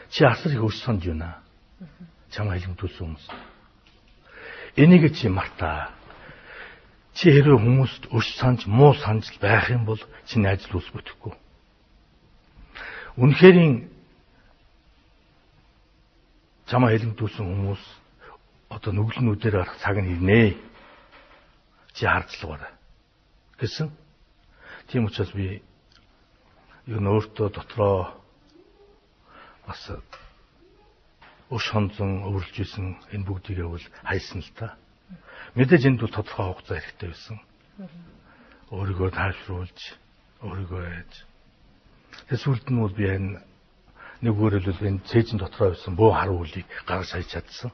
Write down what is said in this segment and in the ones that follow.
Чи асар их өс сонд юуна. Чамаа хэлэмтүүлсэн хүмүүс. Энийг чи мартаа. Чи хэрвээ хүмүүст өс санж, муу санж байх юм бол чи найз л ус бүтэхгүй. Үнэхээр чамаа хэлэмтүүлсэн хүмүүс одоо нүглэнүүдээр арах цаг нь ирнэ. Чи хардлагаарай. Гэсэн. Тийм учраас би юу нөөртөө дотроо бас өш хонзон өвөрлж исэн энэ бүгдийг бол хайсан л та. Мэдээж энд бол тодорхой хугацаа хэрэгтэй байсан. Өөрийгөө тайлбарлуулж, өөрийгөө яаж. Тэсвэлт нь бол би энэ нэг өөрөлдөл энэ цээжин дотроо байсан бөө харуу үлийг гаргаж хайж чадсан.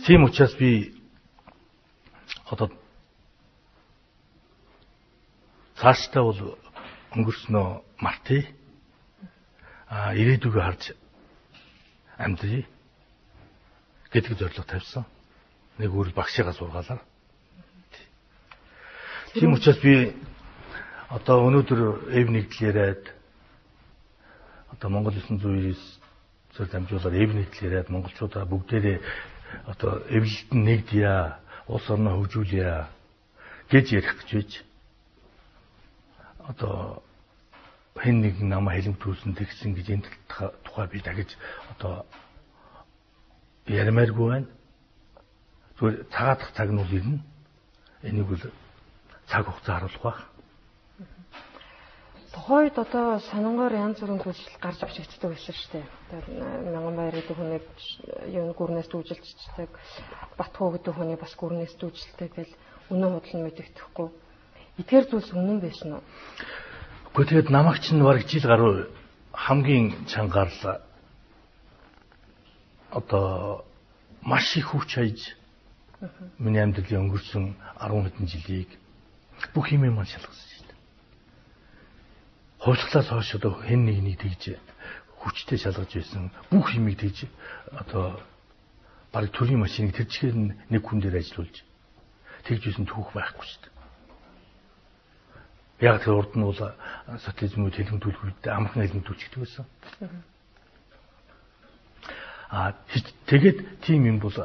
Тийм учраас би одоо цаашдаа бол өнгөрснөө мартъя. Ирээдүгөө харж амьдрий гэдэг зорилго тавьсан. Нэг өөр багшигаа сургаалаа. Тийм учраас би одоо өнөөдөр эв нэгдэл яриад одоо Монгол 909 зөв дамжуулаад эв нэгдэл яриад монголчуудаа бүгдээрээ одоо эвлэлтэнд нэгдъя, улс орноо хөгжүүлъя гэж ярих гэж байж одоо хэн нэг намаа хэлэмтүүлсэн тэгсэн гэж энэ тухай би дахиж одоо ярмааргүй байна. Зүгээр цагаатах цаг нь үл ирнэ. Энийг бол цаг хугацаа харуулах байх. Тухайд одоо санангаар янз бүрийн төлөвлөлт гарч авчигддаг байсан шүү дээ. Мянган баяр гэдэг хүнийг юу гүрнээс дүүжилждэг, Батхуу гэдэг хүнийг бас гүрнээс дүүжилдэг гэл үнэн худал нь мэдэгдэхгүй. Эдгээр зүйлс үнэн байсан уу? Гэхдээ тэгээд намайг чинь бараг жил гаруй хамгийн чангаарлаа. Одоо маш их хүч хайж миний амьдралын өнгөрсөн 10 хэдэн жилийг бүх юмээ маань шалгасан шүү дээ. Хувьчлаас хойш одоо хэн нэгнийг тэгж хүчтэй шалгаж байсан бүх юмыг тэгж одоо бараг төрийн машиныг тэр чигээр нэг хүн дээр ажиллуулж тэгж байсан түүх байхгүй шүү дээ. Яг тэр урд нь бол социализмыг хэлэмтүүлэх үед амархан хэлэмтүүлчихдэг байсан. Тэгээд тийм юм бол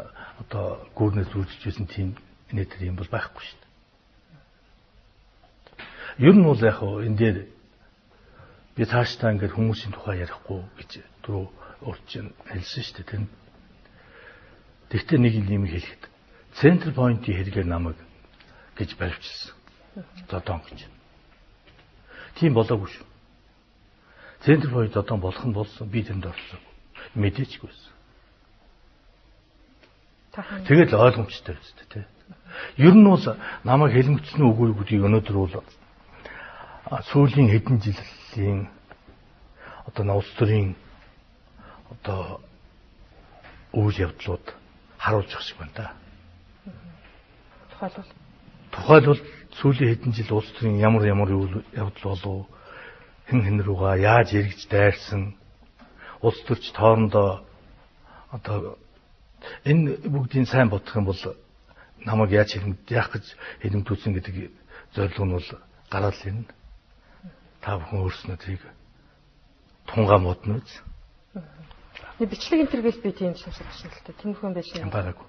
одоо гүрнээс үүсэж байсан тийм нэтэр юм бол байхгүй шүү дээ. Ер нь бол яг энэ дээр би цаашдаа ингээд хүмүүсийн тухай ярихгүй гэж түрүү урд чинь хэлсэн шүү дээ. Тэгтээ нэг юм хэлэхэд центр пойнтын хэрэгээр намайг гэж баривчилсан. Зодон гэж. Тийм болоогүй шүү. Центр пойнт одоо болох нь болсон. Би тэнд орсон. Мэдээчгүй байсан. Тэгээд л ойлгомжтой байсан тийм. Ер нь бол намайг хэлмэгдсэн үгүүдийг өнөөдөр бол сүүлийн хэдэн жилийн одоо улс төрийн одоо үйл явдлууд харуулж байгаа шиг байна да. Тухайлбал сүүлийн хэдэн жил улс төрийн ямар үйл явдал болов, хэн руугаа яаж эргэж дайрсан, улс төрч тоорондоо одоо энэ бүгдийн сайн бодох юм бол намайг яаж яах гэж хэлэмтүүлсэн гэдэг зорилго нь бол гараад ирнэ. Та бүхэн өөрснөө тийг тунгаа модно үз. Нэг бичлэг интервьюс би тийм сонсож байна л да. Тэмхэн байсан. Байгаагүй.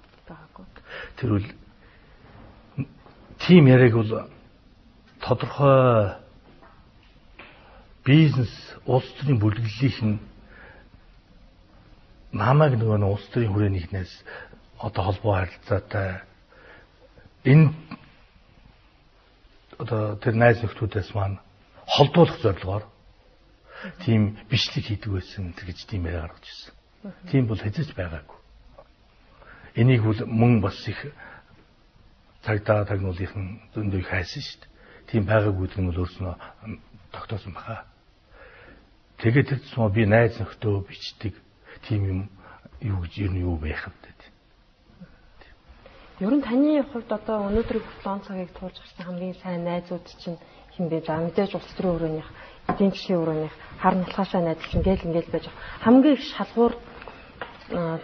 Тэр үл тийм яриаг бол тодорхой бизнес улс төрийн бүлэглэлийнх нь намайг нөгөө улс төрийн хүрээнийхнээс одоо холбоо харилцаатай энэ одоо тэр найз нөхдүүдээс маань холдуулах зорилгоор тийм бичлэг хийдэг байсан гэж тийм яриа гаргаж ирсэн. Тийм бол хэзээ ч байгаагүй. Энийг бол мөн бас их цагдаа тагнуулынхан зөндөө их хайсан шүү дээ. Тийм байгаагүй гэдэг нь бол өөрснөө тогтоосон баха. Тэгээд тэр тусмаа би найз нөхдөө бичдэг тийм юм юу гэж юу байх вэ? Ер нь таны хувьд одоо өнөөдрийг 7 цагийг туулж гарсан хамгийн сайн найзууд чинь хэн бэ? За мэдээж улс төрийн өрөөнийх, эдийн засгийн өрөөнийх, хар налхаашаа найзч ингээл байж хамгийн их шалгуур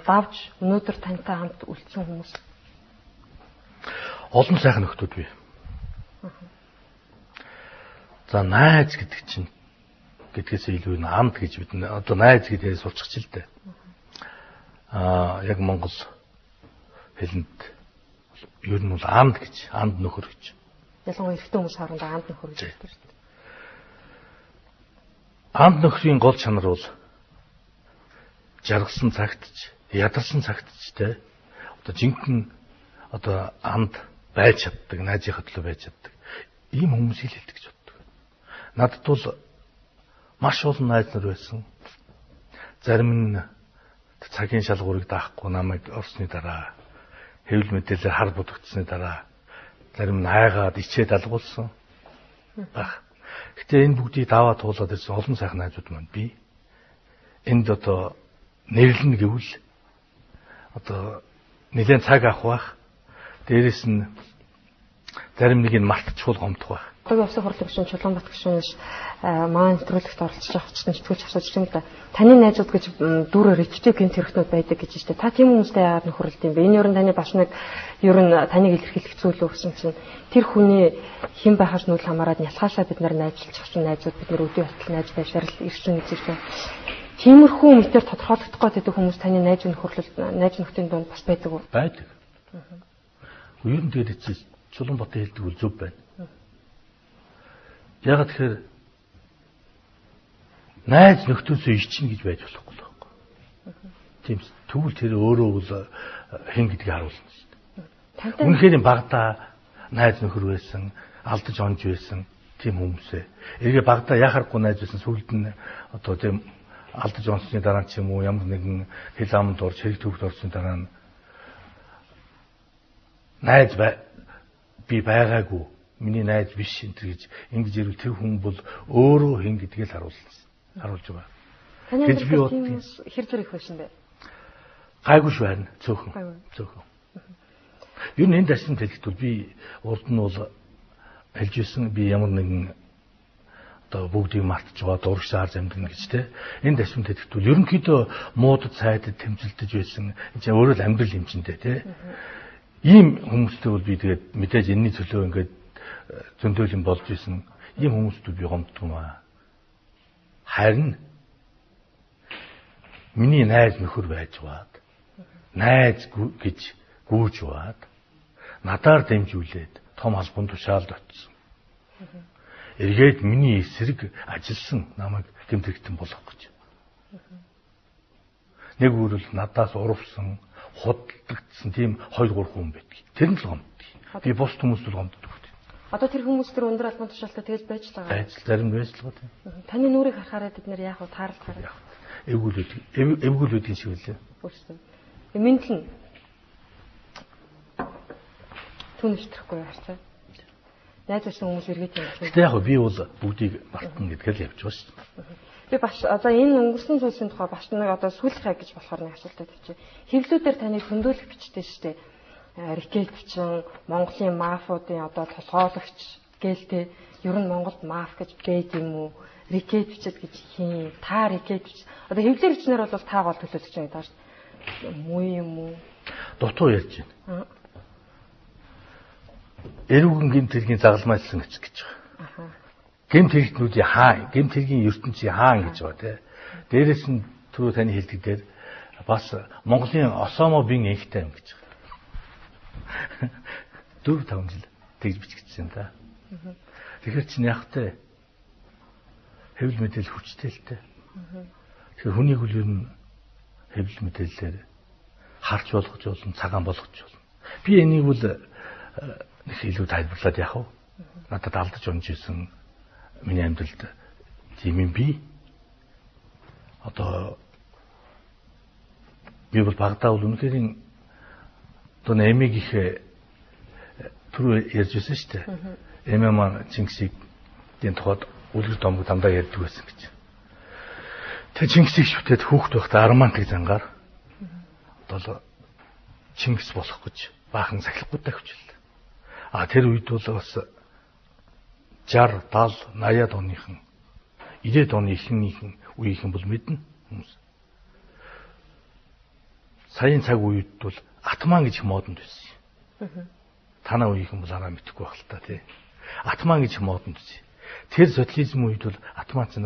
давж өнөөдөр тантай хамт үлдсэн хүмүүс. Олон сайхан нөхдүүд бий. За найз гэдэг чинь гэдгээс илүү амд гэж бид одоо найз гэдээ суулчих ч л дээ. Яг Монгол хэлэнд ер нь бол амд гэж, амд нөхөр гэж. Ялангуяа эрэгтэй хүмүүс хоорондоо амд нөхөр гэж хэлдэг шүү дээ. Амд нөхрийн гол чанар бол жаргалсан цагтч, ядарсан цагтч те. Одоо жинхэнэ одоо амд байж чаддаг, найзынхаа төлөө байж чаддаг. Ийм хүмүүсийг л хэлдэг гэж боддог. Надад бол маш олон найз нар байсан. Зарим нь цагийн шалгуурыг даахгүй намайг орсны дараа хэвлэл мэдээлэлээр хар будагдсны дараа зарим нь айгаад ичээд алгуулсан баг. Гэтэ энэ бүгдийг даваа туулаад ирсэн олон сайхан найзууд маань би. Энд одоо нэрлэн гэвэл одоо нэлээд цаг авах байх. Дээрээс нь зарим нэг нь мартчихвол гомдох байх. Хогийн Усны хурлын гишүүн Чулуунбат гишүүнээс маань нэвтрүүлэгт оролцож авах чинь сэтгүүлч асууж юм да. Таны найзууд гэж дүүрээр ичтэй гэмт хэрэгтнүүд байдаг гэж байна. Та тийм хүмүүстэй яагаад нөхөрлөд юм бэ? Энэ ер нь таны бас нэг ер нь таныг илэрхийлэх зүйл үү гэсэн чинь тэр хүний хэн байхаас нүүл хамааран ялхаасаа бид нар найзлж авсан найзууд бид нар өдөө хатал найз байшаар л ирсэн үзсэн. Тиймэрхүү мэтэр тодорхойлогдох гэдэг хүмүүс таны найз нөхдийн дунд бас байдаг уу? Байдаг. Ер нь тэгээд Чулуунбатын хэлдэг үл зөв байна. Яг тэгэхээр найз нөхдөөсөө ичнэ гэж байж болохгүй л байхгүй. Тийм тэгвэл тэр өөрөө бол хэн гэдгийг харуулна шүү дээ. Үнэхээр багада найз нөхөр байсан, алдаж онж байсан тийм хүмүүсээ. Эргээ багада яхахгүй найз байсан сүлд нь одоо тийм алдаж онсны дараа ч юм уу ямар нэгэн хэл амд орж хэрэг төвд орсны дараа нь найз би байгаагүй миний найз биш энэ гэж ингэж ирвэл тэр хүн бол өөрөө хэн гэдгийг л харуулж байгаа. Таны амьдрал хэр зэрэг байсан бэ? Гайгүй шүү харин цөөхөн. Юу нэг дасны хэлэхдээ би урд нь бол хэлж ирсэн би ямар нэгэн одоо бүгдийг мартаж байгаа дурагшаар замдна гэж те. Энэ дасны хэлэхдээ ерөнхийдөө муудад сайдад тэмцэлдэж байсан. Энэ өөрөө л амьдрал юм чинь те. Ийм хүмүүстэй бол би тэгээд мэдээж энэний төлөө ингээд зөндөөл юм болж исэн. Ийм хүмүүстэй би гомддог юм аа. Харин миний найз нөхөр байж баад найз гэж гүйж баад надаар дэмжүүлээд том албан тушаалд очсон. Эргээд миний эсрэг ажилласан намайг гэмт хэрэгтэн болгох гэж. Нэг үрэл надаас урвсан худалдагдсан тийм 2-3 хүн байдаг. Тэр нь л гомддог. Би бус хүмүүст л гомддог. Одоо тэр хүмүүс тэр өндөр албан тушаалтай тэгэл байж л байгаа. Байж зарим байж л байгаа. Таны нүрийг харахаараа бид нэр яах вэ? Таарлахаараа. Эвгүүлүүдийн шиг үлээ. Өөрсдөө. Мэдлэн. Түнэвчрэхгүй яарчаа. Найз байсан хүмүүс эргээд юм. Гэтэ яг би бол бүгдийг мартна гэдгээр л явж байгаа шүү дээ. Би бас одоо энэ өнгөрсөн зүйлсийн тухай бас нэг одоо сүүлхай гэж болохоор нэг асуултад тавьчих. Хэвлүүдээр таны хөндөөлөх бичтэй шүү дээ. Рикет бичин, Монголын мафиудын одоо толгойлогч гэлтэй ер нь Монголд маф гэж бэд юм уу? Рикет бичэд гэж хийн. Та рикет бич. Одоо хэвлэр бичнэр бол та гол төлөөлөгч юм даа шүү. Муу юм уу? Дутуу ярьж байна. Эрүүгэн гэмт хэргийн загалмайлсан гэж байгаа. Гэмт хэрэгтнүүдийн хаан, гэмт хэргийн ертөнцийн хаан гэж байгаа тий. Дээрээс нь түрүү таны хэлдэг дээр бас Монголын Осомо бин энхтэй юм гэж байгаа. 4-5 жил тэгж бичигдсэн да. Тэгэхээр чинь яг тэ хэвлэл мэдээлэл хүчтэй л тэ. Тэгэхээр хүнийг үл ер нь хэвлэл мэдээлэлээр харж болгож болно, цагаан болгож болно. Би энийг үл нэг илүү тайлбарлаад яах вэ? Надад алдаж онж исэн миний амьдралд тийм юм би. Одоо би бол багадаа бол үнэхээр одоо нэмиг их түрүү ярьж байсан шүү дээ. Эмээ маань Чингисийг энэ тухайд үлгэр домог дандаа ярьдаг байсан гэж. Тэгээ Чингисийг шүтээд хүүхэд байхдаа Армантыг зангаар одоо Чингис болох гэж баахан сахилгуудаа хүчил. Тэр үед бол бас 60, 70, 80-аад оныхан 90-аад оны ихнийхэн үеийнхэн бол мэднэ хүмүүс. Саяын цаг үед бол атман гэж модонд байсан. Танаа үеийнхэн бол араа мэдэхгүй байх л та тий. Атман гэж модонд байсан. Тэр социализм үед бол атман цэнэ